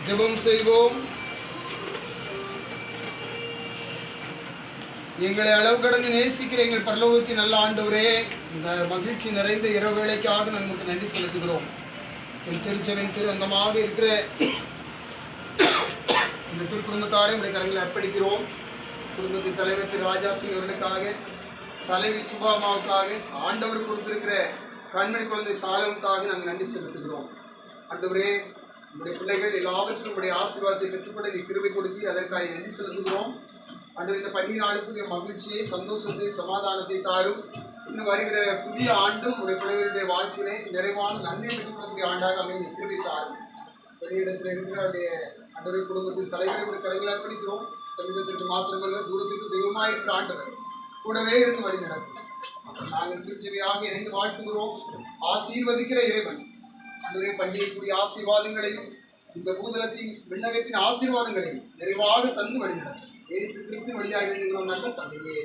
ஜெபம் செய்வோம். எங்களை அளவு கடந்து நேசிக்கிற எங்கள் பரலோகத்தின் நல்ல ஆண்டவரே, இந்த மகிழ்ச்சி நிறைந்த இரவு வேளைக்காக நமக்கு நன்றி செலுத்துகிறோம். என் திருச்சபையின் திரு அங்கமாக இருக்கிற இந்த திருக்குடும்பத்தாரை உடைய கரங்களை அர்ப்பணிக்கிறோம். குடும்பத்தின் தலைவர் திரு ராஜா சிங் அவர்களுக்காக, தலைவி சுபாமாவுக்காக, ஆண்டவர் கொடுத்திருக்கிற கண்மணி குழந்தை சாலமுக்காக நாங்கள் நன்றி செலுத்துகிறோம். ஆண்டவரே, உங்களுடைய பிள்ளைகள் எல்லாவற்றும் உங்களுடைய ஆசீர்வாதத்தை பெற்றுக்கொள்ள நீ கிருபை கொடுத்தீர், அதற்காக நன்றி செலுத்துகிறோம். அன்று இந்த பண்டிகை நாளுக்கு மகிழ்ச்சியை, சந்தோஷத்தை, சமாதானத்தை தாரும். இன்னும் வருகிற புதிய ஆண்டும் உங்களுடைய பிள்ளைகளுடைய வாழ்க்கையிலே நிறைவான நன்மை பெற்றுக்கொள்ளக்கூடிய ஆண்டாக அமைய நீ கிருபை தாரும். வெளியிடத்தில் இருக்கிற அவருடைய அன்றைய குடும்பத்தின் தலைவரை கூட கலைகளை அர்ப்பணிக்கிறோம். சமீபத்திற்கு மாத்திரமல்ல, தூரத்திற்கு தெய்வமாக இருக்கிற ஆண்டவர் கூடவே இருந்து வழி நடத்து. நாங்கள் திருச்சபையாக இணைந்து வாழ்த்துகிறோம். ஆசீர்வதிக்கிற இறைவன் அன்றைய பண்டிகைக்குரிய ஆசீர்வாதங்களையும் இந்த பூதலத்தின் விண்ணகத்தின் ஆசீர்வாதங்களையும் நிறைவாக தந்து வழிநடத்தும். இயேசு கிறிஸ்து வழியாக வேண்டுகிறோம் நல்ல தந்தையே.